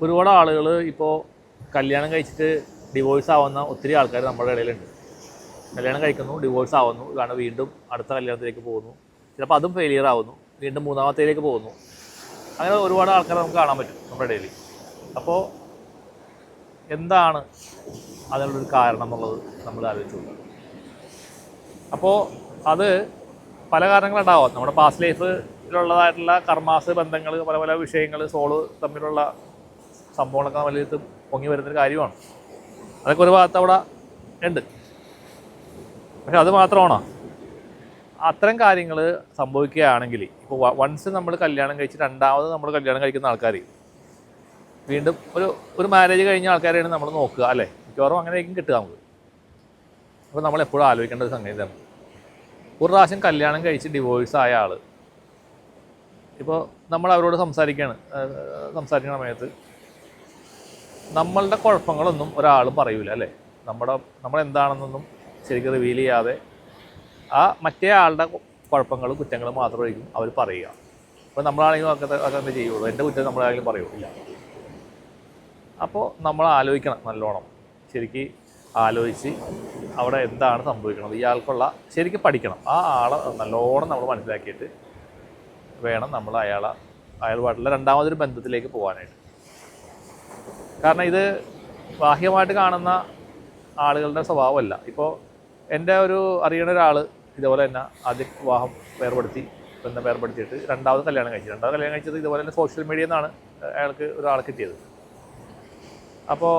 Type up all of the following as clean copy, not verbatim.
ഒരുപാട് ആളുകൾ ഇപ്പോൾ കല്യാണം കഴിച്ചിട്ട് ഡിവോഴ്സ് ആവുന്ന ഒത്തിരി ആൾക്കാർ നമ്മുടെ ഇടയിലുണ്ട്. കല്യാണം കഴിക്കുന്നു, ഡിവോഴ്സ് ആവുന്നു, കാരണം വീണ്ടും അടുത്ത കല്യാണത്തിലേക്ക് പോകുന്നു, ചിലപ്പോൾ അതും ഫെയിലിയർ ആവുന്നു, വീണ്ടും മൂന്നാമത്തേലേക്ക് പോകുന്നു. അങ്ങനെ ഒരുപാട് ആൾക്കാരെ നമുക്ക് കാണാൻ പറ്റും നമ്മുടെ ഇടയിൽ. അപ്പോൾ എന്താണ് അതിനുള്ളൊരു കാരണം എന്നുള്ളത് നമ്മൾ ആലോചിച്ചു. അപ്പോൾ അത് പല കാരണങ്ങളുണ്ടാവാം. നമ്മുടെ പാസ്റ്റ് ലൈഫിലുള്ളതായിട്ടുള്ള കർമാസ്, ബന്ധങ്ങൾ, പല പല വിഷയങ്ങൾ, സോള് തമ്മിലുള്ള സംഭവങ്ങളൊക്കെ വലിയ പൊങ്ങി വരുന്നൊരു കാര്യമാണ്. അതൊക്കെ ഒരു ഭാഗത്ത് അവിടെ ഉണ്ട്. പക്ഷെ അത് മാത്രമാണോ? അത്തരം കാര്യങ്ങൾ സംഭവിക്കുകയാണെങ്കിൽ ഇപ്പോൾ വൺസ് നമ്മൾ കല്യാണം കഴിച്ച് രണ്ടാമത് നമ്മൾ കല്യാണം കഴിക്കുന്ന ആൾക്കാർ വീണ്ടും ഒരു മാരേജ് കഴിഞ്ഞ ആൾക്കാരെയാണ് നമ്മൾ നോക്കുക, അല്ലേ? മിക്കവാറും അങ്ങനെയായിരിക്കും കിട്ടുക നമുക്ക്. അപ്പോൾ നമ്മളെപ്പോഴും ആലോചിക്കേണ്ട ഒരു സംഗതിയാണ്, ഒരു പ്രാവശ്യം കല്യാണം കഴിച്ച് ഡിവോഴ്സ് ആയ ആൾ ഇപ്പോൾ നമ്മൾ അവരോട് സംസാരിക്കുന്ന സമയത്ത് നമ്മളുടെ കുഴപ്പങ്ങളൊന്നും ഒരാളും പറയൂല, അല്ലേ? നമ്മളെന്താണെന്നൊന്നും ശരിക്കും റിവീൽ ചെയ്യാതെ ആ മറ്റേ ആളുടെ കുഴപ്പങ്ങളും കുറ്റങ്ങളും മാത്രമായിരിക്കും അവർ പറയുക. അപ്പോൾ നമ്മളാണെങ്കിലും അതൊക്കെ ചെയ്യുള്ളൂ, എൻ്റെ കുറ്റം നമ്മളാണെങ്കിലും പറയുള്ളൂ. അപ്പോൾ നമ്മൾ ആലോചിക്കണം, നല്ലോണം ശരിക്ക് ആലോചിച്ച് അവിടെ എന്താണ് സംഭവിക്കുന്നത്, ഇയാൾക്കുള്ള ശരിക്കും പഠിക്കണം. ആ ആളെ നല്ലോണം നമ്മൾ മനസ്സിലാക്കിയിട്ട് വേണം നമ്മൾ അയാളുമായിട്ടുള്ള രണ്ടാമതൊരു ബന്ധത്തിലേക്ക് പോകാനായിട്ട്. കാരണം ഇത് ബാഹ്യമായിട്ട് കാണുന്ന ആളുകളുടെ സ്വഭാവമല്ല. ഇപ്പോൾ എൻ്റെ അറിയണ ഒരാൾ ഇതുപോലെ തന്നെ ആദ്യം വിവാഹം ബന്ധം വേർപെടുത്തിയിട്ട് രണ്ടാമത് കല്യാണം കഴിച്ചത് ഇതുപോലെ തന്നെ സോഷ്യൽ മീഡിയയിൽ നിന്നാണ് അയാൾക്ക് ഒരാളെ കിട്ടിയത്. അപ്പോൾ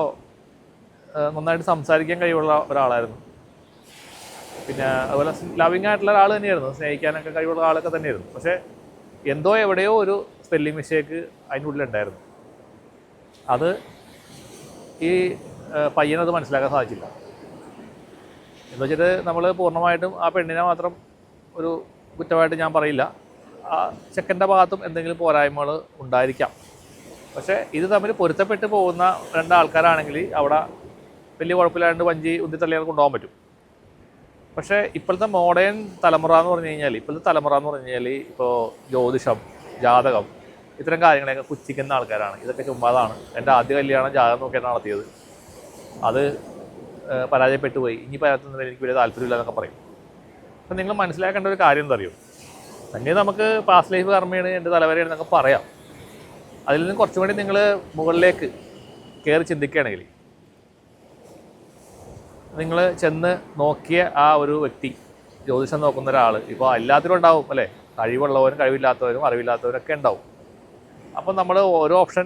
നന്നായിട്ട് സംസാരിക്കാൻ കഴിവുള്ള ഒരാളായിരുന്നു. പിന്നെ അതുപോലെ ലവിങ് ആയിട്ടുള്ള ഒരാൾ തന്നെയായിരുന്നു, സ്നേഹിക്കാനൊക്കെ കഴിവുള്ള ആളൊക്കെ തന്നെയായിരുന്നു. പക്ഷേ എന്തോ എവിടെയോ ഒരു സ്പെല്ലിംഗ് മിസ്റ്റേക്ക് അതിൻ്റെ ഉള്ളിലുണ്ടായിരുന്നു. അത് ഈ പയ്യനത് മനസ്സിലാക്കാൻ സാധിച്ചില്ല. എന്ന് വെച്ചിട്ട് നമ്മൾ പൂർണ്ണമായിട്ടും ആ പെണ്ണിനെ മാത്രം ഒരു കുറ്റമായിട്ട് ഞാൻ പറയില്ല. ആ ചെക്കൻ്റെ ഭാഗത്തും എന്തെങ്കിലും പോരായ്മകൾ ഉണ്ടായിരിക്കാം. പക്ഷേ ഇത് തമ്മിൽ പൊരുത്തപ്പെട്ട് പോകുന്ന രണ്ടാൾക്കാരാണെങ്കിൽ അവിടെ വലിയ കുഴപ്പമില്ലാണ്ട് വഞ്ചി ഉന്തിത്തള്ളിയാൽ കൊണ്ടുപോകാൻ പറ്റും. പക്ഷേ ഇപ്പോഴത്തെ മോഡേൺ തലമുറ എന്ന് പറഞ്ഞു കഴിഞ്ഞാൽ ഇപ്പോൾ ജ്യോതിഷം, ജാതകം, ഇത്തരം കാര്യങ്ങളെയൊക്കെ പുച്ഛിക്കുന്ന ആൾക്കാരാണ്. ഇതൊക്കെ ചുമ്മാതാണ്, എൻ്റെ ആദ്യ കല്യാണം ജാതകം നോക്കിയാണ് നടത്തിയത്, അത് പരാജയപ്പെട്ടു പോയി, ഇനി പരാജയത്തിൽ എനിക്ക് വലിയ താല്പര്യമില്ല എന്നൊക്കെ പറയും. അപ്പം നിങ്ങൾ മനസ്സിലാക്കേണ്ട ഒരു കാര്യം എന്താ അറിയും, തന്നെ നമുക്ക് പാസ്റ്റ് ലൈഫ് കർമ്മയാണ്, എൻ്റെ തലവരെയാണ് എന്നൊക്കെ പറയാം. അതിൽ നിന്ന് കുറച്ചും കൂടി നിങ്ങൾ മുകളിലേക്ക് കയറി ചിന്തിക്കുകയാണെങ്കിൽ നിങ്ങൾ ചെന്ന് നോക്കിയ ആ ഒരു വ്യക്തി, ജ്യോതിഷം നോക്കുന്ന ഒരാൾ, ഇപ്പോൾ എല്ലാത്തിലും ഉണ്ടാവും, അല്ലേ? കഴിവുള്ളവരും കഴിവില്ലാത്തവരും അറിവില്ലാത്തവരൊക്കെ ഉണ്ടാവും. അപ്പം നമ്മൾ ഓരോ ഓപ്ഷൻ,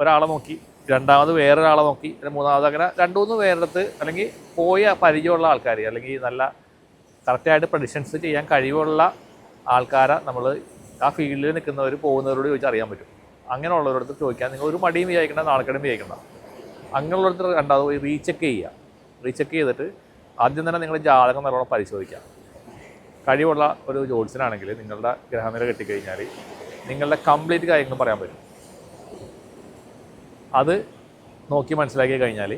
ഒരാളെ നോക്കി, രണ്ടാമത് വേറൊരാളെ നോക്കി, മൂന്നാമത്, അങ്ങനെ രണ്ടുമൂന്ന് പേരെടുത്ത് അല്ലെങ്കിൽ പോയ പരിചയമുള്ള ആൾക്കാർ, അല്ലെങ്കിൽ നല്ല കറക്റ്റായിട്ട് പ്രഡിക്ഷൻസ് ചെയ്യാൻ കഴിവുള്ള ആൾക്കാരെ നമ്മൾ ആ ഫീൽഡിൽ നിൽക്കുന്നവർ പോകുന്നവരോട് ചോദിച്ചാൽ അറിയാൻ പറ്റും. അങ്ങനെയുള്ളവരടുത്ത് ചോദിക്കാൻ നിങ്ങൾ ഒരു മടിയും വിചാരിക്കേണ്ട, നാണക്കേടും വിചാരിക്കേണ്ട. അങ്ങനെയുള്ളവർക്ക് രണ്ടാമത് പോയി റീചെക്ക് ചെയ്തിട്ട് ആദ്യം തന്നെ നിങ്ങൾ ജാതകം നല്ലോണം പരിശോധിക്കാം. കഴിവുള്ള ഒരു ജ്യോത്സ്യനാണെങ്കിൽ നിങ്ങളുടെ ഗ്രഹനില കിട്ടിക്കഴിഞ്ഞാൽ നിങ്ങളുടെ കംപ്ലീറ്റ് കാര്യങ്ങളും പറയാൻ പറ്റും. അത് നോക്കി മനസ്സിലാക്കി കഴിഞ്ഞാൽ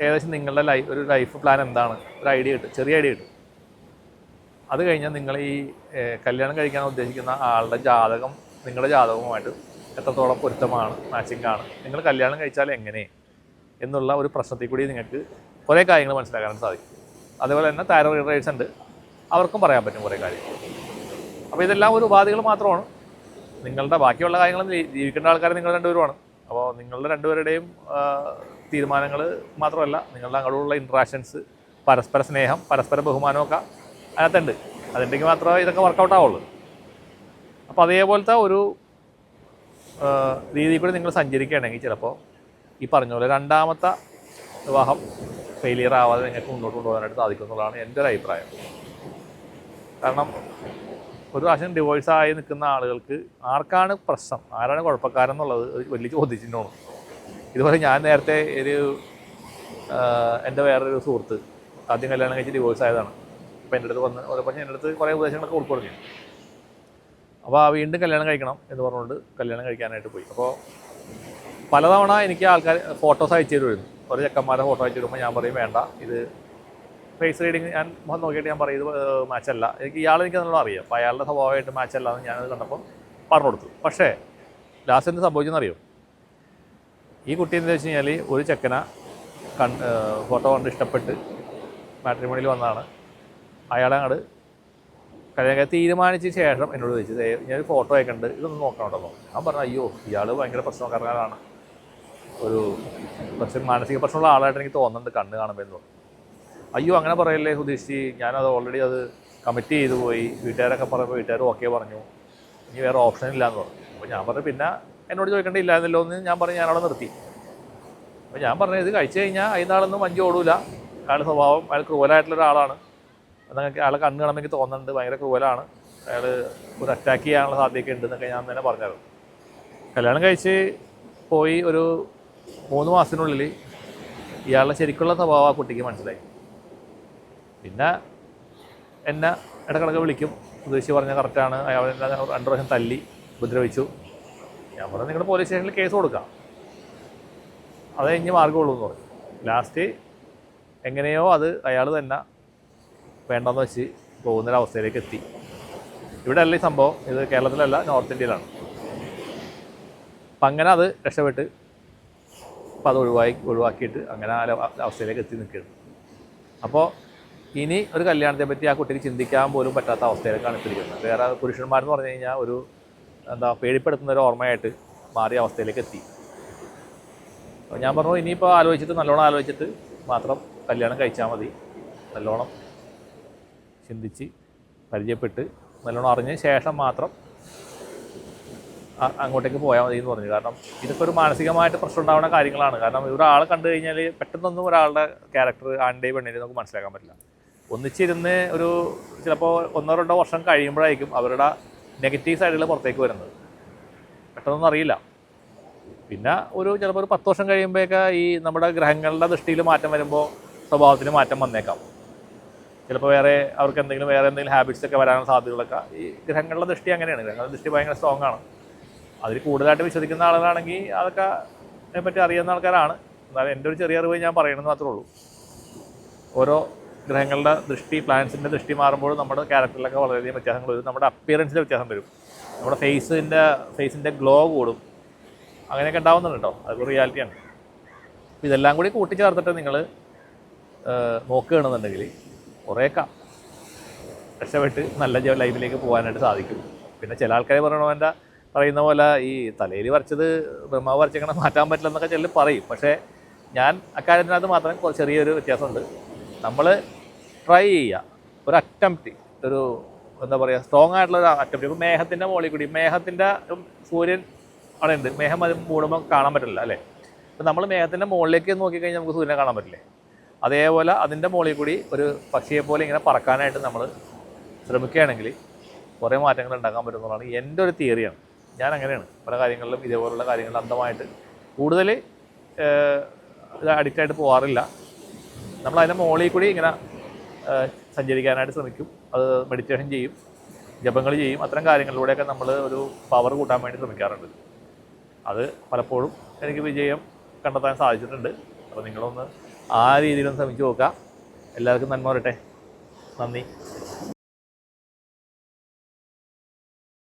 ഏകദേശം നിങ്ങളുടെ ഒരു ലൈഫ് പ്ലാൻ എന്താണ് ഒരു ഐഡിയ കിട്ടും, ചെറിയ ഐഡിയ കിട്ടും. അത് കഴിഞ്ഞാൽ നിങ്ങൾ ഈ കല്യാണം കഴിക്കാൻ ഉദ്ദേശിക്കുന്ന ആളുടെ ജാതകം നിങ്ങളുടെ ജാതകവുമായിട്ട് എത്രത്തോളം പൊരുത്തമാണ്, മാച്ചിങ് ആണ്, നിങ്ങൾ കല്യാണം കഴിച്ചാൽ എങ്ങനെ എന്നുള്ള ഒരു പ്രശ്നത്തിൽ കൂടി നിങ്ങൾക്ക് കുറേ കാര്യങ്ങൾ മനസ്സിലാക്കാനായിട്ട് സാധിക്കും. അതുപോലെ തന്നെ താരോ റീഡേഴ്സ് ഉണ്ട്, അവർക്കും പറയാൻ പറ്റും കുറേ കാര്യങ്ങൾ. അപ്പോൾ ഇതെല്ലാം ഒരു ഉപാധികൾ മാത്രമാണ്. നിങ്ങളുടെ ബാക്കിയുള്ള കാര്യങ്ങൾ ജീവിക്കേണ്ട ആൾക്കാർ നിങ്ങൾ രണ്ടുപേരുമാണ്. അപ്പോൾ നിങ്ങളുടെ രണ്ടുപേരുടെയും തീരുമാനങ്ങൾ മാത്രമല്ല, നിങ്ങളുടെ അങ്ങോട്ടുള്ള ഇൻട്രാക്ഷൻസ്, പരസ്പര സ്നേഹം, പരസ്പര ബഹുമാനമൊക്കെ അതിനകത്തുണ്ട്. അതുണ്ടെങ്കിൽ മാത്രമേ ഇതൊക്കെ വർക്കൗട്ട് ആവുള്ളൂ. അപ്പോൾ അതേപോലത്തെ ഒരു രീതിയിൽ കൂടി നിങ്ങൾ സഞ്ചരിക്കുകയാണെങ്കിൽ ചിലപ്പോൾ ഈ പറഞ്ഞ പോലെ രണ്ടാമത്തെ വിവാഹം ഫെയിലിയർ ആവാതെ നിങ്ങൾക്ക് മുന്നോട്ട് കൊണ്ടുപോകാനായിട്ട് സാധിക്കും എന്നുള്ളതാണ് എൻ്റെ ഒരു അഭിപ്രായം. കാരണം ഒരു പ്രാവശ്യം ഡിവോഴ്സായി നിൽക്കുന്ന ആളുകൾക്ക് ആർക്കാണ് പ്രശ്നം, ആരാണ് കുഴപ്പക്കാരെന്നുള്ളത് ഒരു വലിയ ചോദ്യചിഹ്നമാണ്. ഇതുപോലെ ഞാൻ നേരത്തെ എൻ്റെ വേറൊരു സുഹൃത്ത് ആദ്യം കല്യാണം കഴിച്ച് ഡിവോഴ്സ് ആയതാണ്. അപ്പോൾ എൻ്റെ അടുത്ത് പക്ഷേ എൻ്റെ അടുത്ത് കുറേ ഉപദേശങ്ങളൊക്കെ ഉൾക്കൊടുങ്ങി. അപ്പോൾ വീണ്ടും കല്യാണം കഴിക്കണം എന്ന് പറഞ്ഞുകൊണ്ട് കല്യാണം കഴിക്കാനായിട്ട് പോയി. അപ്പോൾ പലതവണ എനിക്ക് ആൾക്കാർ ഫോട്ടോസ് അയച്ചു തരുമായിരുന്നു. കുറേ ചെക്കന്മാരെ ഫോട്ടോ അയച്ചു തരുമ്പോൾ ഞാൻ പറയും വേണ്ട, ഇത് ഫേസ് റീഡിങ് ഞാൻ നോക്കിയിട്ട് ഞാൻ പറയും ഇത് മാച്ചല്ല, എനിക്ക് നല്ല അറിയാം, അപ്പോൾ അയാളുടെ സ്വഭാവമായിട്ട് മാച്ചല്ല എന്ന് ഞാനത് കണ്ടപ്പോൾ പറഞ്ഞു കൊടുത്തു. പക്ഷേ ലാസ്റ്റ് എന്ത് സംഭവിച്ചെന്നറിയോ? ഈ കുട്ടി എന്താ വെച്ച് കഴിഞ്ഞാൽ ഒരു ചെക്കന ഫോട്ടോ കണ്ട് ഇഷ്ടപ്പെട്ട് മാട്രിമോണിയിൽ വന്നതാണ്. അയാളെ അങ്ങോട്ട് കല്യാണം തീരുമാനിച്ച ശേഷം എന്നോട് ചോദിച്ചത് ഞാനൊരു ഫോട്ടോ അയക്കണ്ട്, ഇതൊന്ന് നോക്കണോട്ടോ. ഞാൻ പറഞ്ഞു അയ്യോ ഇയാൾ ഭയങ്കര പ്രശ്നക്കാരനാണ്, ഒരു മാനസിക പ്രശ്നമുള്ള ആളായിട്ട് എനിക്ക് തോന്നുന്നുണ്ട് കണ്ണ് കാണുമ്പോൾ എന്ന് പറഞ്ഞു. അയ്യോ അങ്ങനെ പറയല്ലേ സുധീഷ്, ഞാനത് ഓൾറെഡി അത് കമ്മിറ്റ് ചെയ്തു പോയി, വീട്ടുകാരൊക്കെ പറയുമ്പോൾ വീട്ടുകാർ ഓക്കെ പറഞ്ഞു, ഇനി വേറെ ഓപ്ഷൻ ഇല്ലയെന്ന് പറഞ്ഞു. അപ്പോൾ ഞാൻ പറഞ്ഞു പിന്നെ എന്നോട് ചോദിക്കേണ്ടിയില്ലായിരുന്നല്ലോ എന്ന് ഞാൻ പറഞ്ഞു. ഞാനവിടെ നിർത്തി. അപ്പോൾ ഞാൻ പറഞ്ഞത് ഇത് കഴിച്ചു കഴിഞ്ഞാൽ അതിനാളൊന്നും മഞ്ഞ് ഓടൂല, അയാളുടെ സ്വഭാവം അയാൾ ക്രൂവലായിട്ടുള്ള ഒരാളാണ് എന്നൊക്കെ അയാളെ കണ്ണ് കാണുമ്പോൾ എനിക്ക് തോന്നുന്നുണ്ട്, ഭയങ്കര ക്രൂവലാണ്, അയാൾ ഒരു അറ്റാക്ക് ചെയ്യാനുള്ള സാധ്യതയൊക്കെ ഉണ്ടെന്നൊക്കെ ഞാൻ തന്നെ പറഞ്ഞായിരുന്നു. കല്യാണം കഴിച്ച് പോയി ഒരു 3 മാസത്തിനുള്ളിൽ ഇയാളുടെ ശരിക്കുള്ള സ്വഭാവം ആ കുട്ടിക്ക് മനസ്സിലായി. പിന്നെ എന്നെ ഇടക്കിടക്ക് വിളിക്കും, ഉദ്ദേശിച്ച് പറഞ്ഞാൽ കറക്റ്റാണ്, അയാൾ 2 പ്രാവശ്യം തല്ലി ഉപദ്രവിച്ചു. ഞാൻ പറഞ്ഞു നിങ്ങൾ പോലീസ് സ്റ്റേഷനിൽ കേസ് കൊടുക്കാം, അത് കഴിഞ്ഞ് മാർഗമുള്ളൂ എന്ന് പറഞ്ഞു. ലാസ്റ്റ് എങ്ങനെയോ അത് അയാൾ തന്നെ വേണ്ടെന്ന് വെച്ച് പോകുന്നൊരവസ്ഥയിലേക്ക് എത്തി. ഇവിടെ അല്ല ഈ സംഭവം, ഇത് കേരളത്തിലല്ല, നോർത്ത് ഇന്ത്യയിലാണ്. അപ്പം അങ്ങനെ അത് രക്ഷപ്പെട്ട് അപ്പം അത് ഒഴിവാക്കിയിട്ട് അങ്ങനെ ആ അവസ്ഥയിലേക്ക് എത്തി നിൽക്കുകയാണ്. അപ്പോൾ ഇനി ഒരു കല്യാണത്തെ പറ്റി ആ കുട്ടിക്ക് ചിന്തിക്കാൻ പോലും പറ്റാത്ത അവസ്ഥയിലേക്കാണ് എത്തിയിരിക്കുന്നത്. വേറെ പുരുഷന്മാരെന്ന് പറഞ്ഞു കഴിഞ്ഞാൽ ഒരു പേടിപ്പെടുത്തുന്ന ഒരു ഓർമ്മയായിട്ട് മാറിയ അവസ്ഥയിലേക്ക് എത്തി. അപ്പോൾ ഞാൻ പറഞ്ഞു ഇനിയിപ്പോൾ നല്ലോണം ആലോചിച്ചിട്ട് മാത്രം കല്യാണം കഴിച്ചാൽ മതി, നല്ലോണം ചിന്തിച്ച് പരിചയപ്പെട്ട് നല്ലോണം അറിഞ്ഞ ശേഷം മാത്രം അങ്ങോട്ടേക്ക് പോയാൽ മതി എന്ന് പറഞ്ഞു. കാരണം ഇതൊക്കെ ഒരു മാനസികമായിട്ട് പ്രശ്നം ഉണ്ടാവുന്ന കാര്യങ്ങളാണ്. കാരണം ഒരാളെ കണ്ടു കഴിഞ്ഞാൽ പെട്ടെന്നൊന്നും ഒരാളുടെ ക്യാരക്ടർ ആണിൻ്റെയും പെണ്ണിൻ്റെയും നമുക്ക് മനസ്സിലാക്കാൻ പറ്റില്ല. ഒന്നിച്ചിരുന്ന് ഒരു ചിലപ്പോൾ 1-2 വർഷം കഴിയുമ്പോഴായിരിക്കും അവരുടെ നെഗറ്റീവ് സൈഡുകൾ പുറത്തേക്ക് വരുന്നത്. പെട്ടെന്നൊന്നും അറിയില്ല. പിന്നെ ചിലപ്പോൾ ഒരു 10 വർഷം കഴിയുമ്പോഴൊക്കെ ഈ നമ്മുടെ ഗ്രഹങ്ങളുടെ ദൃഷ്ടിയിൽ മാറ്റം വരുമ്പോൾ സ്വഭാവത്തിന് മാറ്റം വന്നേക്കാം. ചിലപ്പോൾ അവർക്ക് വേറെ എന്തെങ്കിലും ഹാബിറ്റ്സ് ഒക്കെ വരാനുള്ള സാധ്യതകളൊക്കെ ഈ ഗ്രഹങ്ങളുടെ ദൃഷ്ടി അങ്ങനെയാണ്. ഗ്രഹങ്ങളുടെ ദൃഷ്ടി ഭയങ്കര സ്ട്രോങ് ആണ്. അതിൽ കൂടുതലായിട്ട് വിശ്വസിക്കുന്ന ആളുകളാണെങ്കിൽ അതൊക്കെ അതിനെപ്പറ്റി അറിയുന്ന ആൾക്കാരാണ്. എന്നാലും എൻ്റെ ഒരു ചെറിയ അറിവ് ഞാൻ പറയണമെന്ന് മാത്രമേ ഉള്ളൂ. ഓരോ ഗ്രഹങ്ങളുടെ ദൃഷ്ടി, പ്ലാനറ്റ്സിൻ്റെ ദൃഷ്ടി മാറുമ്പോൾ നമ്മുടെ ക്യാരക്ടറിലൊക്കെ വളരെയധികം വ്യത്യാസങ്ങൾ വരും. നമ്മുടെ അപ്പിയറൻസിൽ വ്യത്യാസം വരും. നമ്മുടെ ഫേസിൻ്റെ ഗ്ലോ കൂടും. അങ്ങനെയൊക്കെ ഉണ്ടാവുന്നുണ്ട് കേട്ടോ, അതൊരു റിയാലിറ്റിയാണ്. അപ്പോൾ ഇതെല്ലാം കൂടി കൂട്ടിച്ചേർത്തിട്ട് നിങ്ങൾ നോക്കുകയാണെന്നുണ്ടെങ്കിൽ കുറേയൊക്കെ രക്ഷപ്പെട്ട് നല്ല ലൈഫിലേക്ക് പോകാനായിട്ട് സാധിക്കും. പിന്നെ ചില ആൾക്കാർ പറയുന്ന പോലെ ഈ തലയിൽ വരച്ചത് ബ്രഹ്മാവ് വരച്ചേക്കണം മാറ്റാൻ പറ്റില്ലെന്നൊക്കെ ചിലർ പറയും. പക്ഷേ ഞാൻ അക്കാര്യത്തിനകത്ത് മാത്രം ചെറിയൊരു വ്യത്യാസമുണ്ട്. നമ്മൾ ട്രൈ ചെയ്യുക, ഒരു അറ്റംപ്റ്റ്, ഒരു സ്ട്രോങ് ആയിട്ടുള്ള ഒരു അറ്റംപ്റ്റ്. ഇപ്പോൾ മേഘത്തിൻ്റെ മുകളിൽ കൂടി, സൂര്യൻ അവിടെ ഉണ്ട്, മേഘം അത് മൂടുമ്പോൾ കാണാൻ പറ്റില്ല അല്ലേ? അപ്പോൾ നമ്മൾ മേഘത്തിൻ്റെ മുകളിലേക്ക് നോക്കിക്കഴിഞ്ഞാൽ നമുക്ക് സൂര്യനെ കാണാൻ പറ്റില്ലേ? അതേപോലെ അതിൻ്റെ മുകളിൽ കൂടി ഒരു പക്ഷിയെ പോലെ ഇങ്ങനെ പറക്കാനായിട്ട് നമ്മൾ ശ്രമിക്കുകയാണെങ്കിൽ കുറേ മാറ്റങ്ങൾ ഉണ്ടാക്കാൻ പറ്റുന്നതാണ് എൻ്റെ ഒരു തിയറിയാണ്. ഞാൻ അങ്ങനെയാണ് പല കാര്യങ്ങളിലും ഇതേപോലുള്ള കാര്യങ്ങളിൽ അന്ധമായിട്ട് കൂടുതൽ അഡിക്റ്റായിട്ട് പോകാറില്ല. നമ്മൾ അതിൻ്റെ മുകളിൽ കൂടി ഇങ്ങനെ സഞ്ചരിക്കാനായിട്ട് ശ്രമിക്കും. അത് മെഡിറ്റേഷൻ ചെയ്യും, ജപങ്ങൾ ചെയ്യും, അത്തരം കാര്യങ്ങളിലൂടെയൊക്കെ നമ്മൾ ഒരു പവർ കൂട്ടാൻ വേണ്ടി ശ്രമിക്കാറുണ്ട്. അത് പലപ്പോഴും എനിക്ക് വിജയം കണ്ടെത്താൻ സാധിച്ചിട്ടുണ്ട്. അപ്പോൾ നിങ്ങളൊന്ന് ആ രീതിയിലൊന്ന് ശ്രമിച്ചു നോക്കുക. എല്ലാവർക്കും നന്മ വരട്ടെ. നന്ദി.